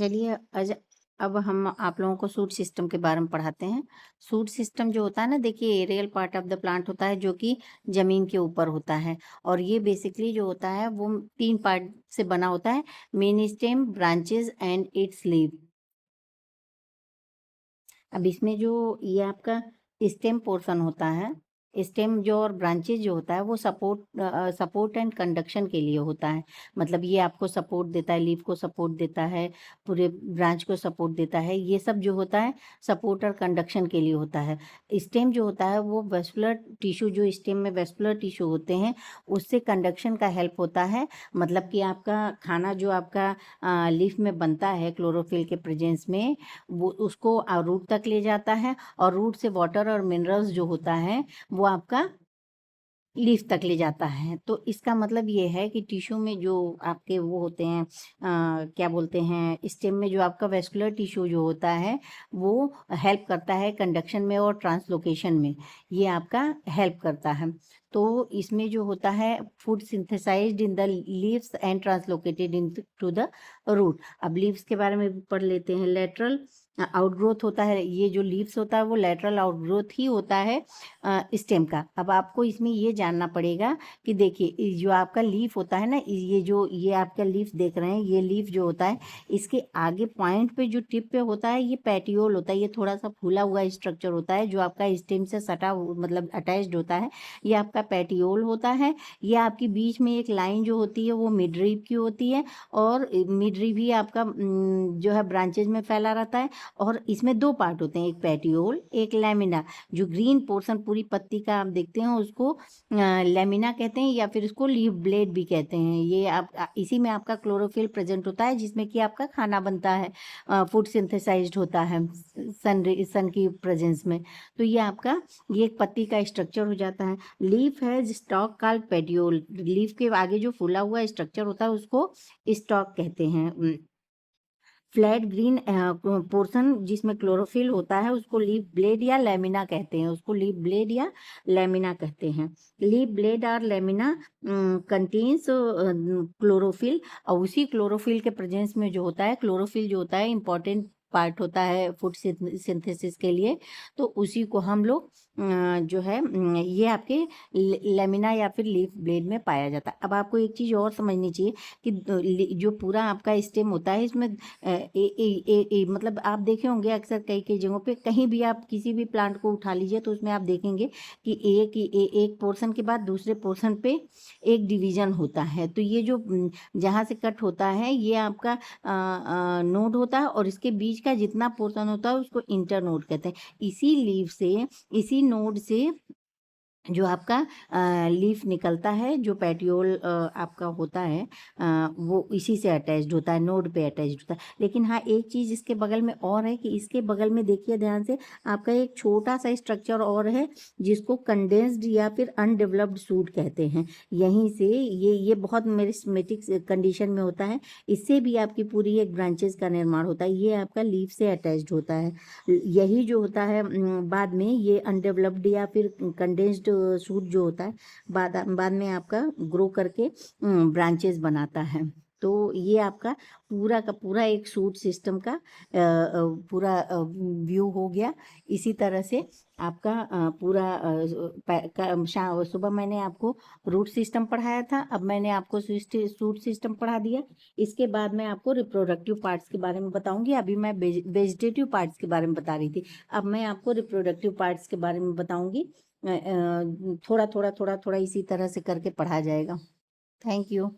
चलिए अज अब हम आप लोगों को सूट सिस्टम के बारे में पढ़ाते हैं। सूट सिस्टम जो होता है ना, देखिए aerial part of the plant होता है जो कि ज़मीन के ऊपर होता है, और ये बेसिकली जो होता है वो 3 पार्ट से बना होता है, main stem, branches and it's leaf. अब इसमें जो ये आपका स्टेम पोर्शन होता है, स्टेम जो और ब्रांचेज जो होता है वो सपोर्ट एंड कंडक्शन के लिए होता है। मतलब ये आपको सपोर्ट देता है, लीफ को सपोर्ट देता है, पूरे ब्रांच को सपोर्ट देता है। ये सब जो होता है सपोर्ट और कंडक्शन के लिए होता है। स्टेम जो होता है वो वेस्कुलर टिश्यू, जो स्टेम में वेस्कुलर टिश्यू होते हैं उससे कंडक्शन का हेल्प होता है। मतलब कि आपका खाना जो आपका लीफ में बनता है क्लोरोफिल के प्रेजेंस में, वो उसको रूट तक ले जाता है, और रूट से वाटर और मिनरल्स जो होता है वो आपका लीफ तक ले जाता है। तो इसका मतलब ये है कि टिश्यू में जो आपके वो होते हैं, क्या बोलते हैं, स्टेम में जो आपका वेस्कुलर टिश्यू जो होता है वो हेल्प करता है कंडक्शन में और ट्रांसलोकेशन में, ये आपका हेल्प करता है। तो इसमें जो होता है food synthesized in the leaves and translocated in to the root. अब लीव्स के बारे में भी पढ़ लेते हैं। लेटरल आउटग्रोथ होता है, ये जो लीव्स होता है वो लेटरल आउटग्रोथ ही होता है स्टेम का। अब आपको इसमें ये जानना पड़ेगा कि देखिए जो आपका लीफ होता है ना, ये आपका लीफ देख रहे हैं, ये लीफ जो होता है इसके आगे पॉइंट पे जो टिप पे होता है ये पेटियोल होता है। ये थोड़ा सा फूला हुआ स्ट्रक्चर होता है जो आपका स्टेम से मतलब अटैच्ड होता है, ये आपका पेटियोल होता है। ये आपकी बीच में एक लाइन जो होती है वो मिडरीव की होती है, और मिडरीव ही आपका जो है ब्रांचेज में फैला रहता है। और इसमें 2 पार्ट होते हैं, एक पेटियोल, एक लैमिना। जो ग्रीन पोर्शन पूरी पत्ती का आप देखते हैं उसको लैमिना कहते हैं, या फिर इसको लीफ ब्लेड भी कहते हैं। ये इसी में आपका क्लोरोफिल प्रेजेंट होता है जिसमें कि आपका खाना बनता है, फूड सिंथेसाइज्ड होता है सन की प्रेजेंस में। तो ये एक पत्ती का स्ट्रक्चर हो जाता है। लीफ है स्टॉक कॉल्ड पेटियोल। लीफ के आगे जो फूला हुआ स्ट्रक्चर होता है उसको स्टॉक कहते हैं। फ्लैट ग्रीन पोर्शन जिसमें क्लोरोफिल होता है उसको लीफ ब्लेड या लैमिना कहते हैं, उसको लीफ ब्लेड या लैमिना कहते हैं। लीफ ब्लेड और लैमिना कंटेन्स क्लोरोफिल, और उसी क्लोरोफिल के प्रेजेंस में जो होता है, क्लोरोफिल जो होता है इंपॉर्टेंट पार्ट होता है फूड सिंथेसिस के लिए। तो उसी को हम लोग जो है ये आपके लेमिना या फिर लीफ ब्लेड में पाया जाता है। अब आपको एक चीज़ और समझनी चाहिए कि जो पूरा आपका स्टेम होता है इसमें मतलब आप देखे होंगे अक्सर कई कई जगहों पे, कहीं भी आप किसी भी प्लांट को उठा लीजिए तो उसमें आप देखेंगे कि एक पोर्शन के बाद दूसरे पोर्शन पे एक डिवीजन होता है। तो ये जो जहाँ से कट होता है ये आपका नोड होता है, और इसके बीच का जितना पोर्शन होता है उसको इंटर नोड कहते हैं। इसी लीफ से, इसी नोड से जो आपका लीफ निकलता है, जो पेटियोल आपका होता है, वो इसी से अटैच्ड होता है, नोड पे अटैच्ड होता है। लेकिन हाँ, एक चीज़ इसके बगल में और है कि इसके बगल में देखिए ध्यान से, आपका एक छोटा सा स्ट्रक्चर और है जिसको कंडेंस्ड या फिर अनडेवलप्ड सूट कहते हैं। यहीं से ये बहुत मेरिस्मेटिक कंडीशन में होता है। इससे भी आपकी पूरी एक ब्रांचेस का निर्माण होता है। ये आपका लीफ से अटैच्ड होता है। यही जो होता है बाद में ये अनडेवलप्ड या फिर कंडेंस्ड सूट जो होता है बाद में आपका ग्रो करके ब्रांचेस बनाता है। तो ये आपका पूरा का पूरा एक सूट सिस्टम का पूरा व्यू हो गया। इसी तरह से आपका पूरा सुबह मैंने आपको रूट सिस्टम पढ़ाया था, अब मैंने आपको सूट सिस्टम पढ़ा दिया। इसके बाद मैं आपको रिप्रोडक्टिव पार्ट्स के बारे में बताऊंगी। अभी मैं वेजिटेटिव पार्ट्स के बारे में बता रही थी, अब मैं आपको रिप्रोडक्टिव पार्ट्स के बारे में बताऊंगी। थोड़ा थोड़ा थोड़ा थोड़ा इसी तरह से करके पढ़ा जाएगा। Thank you.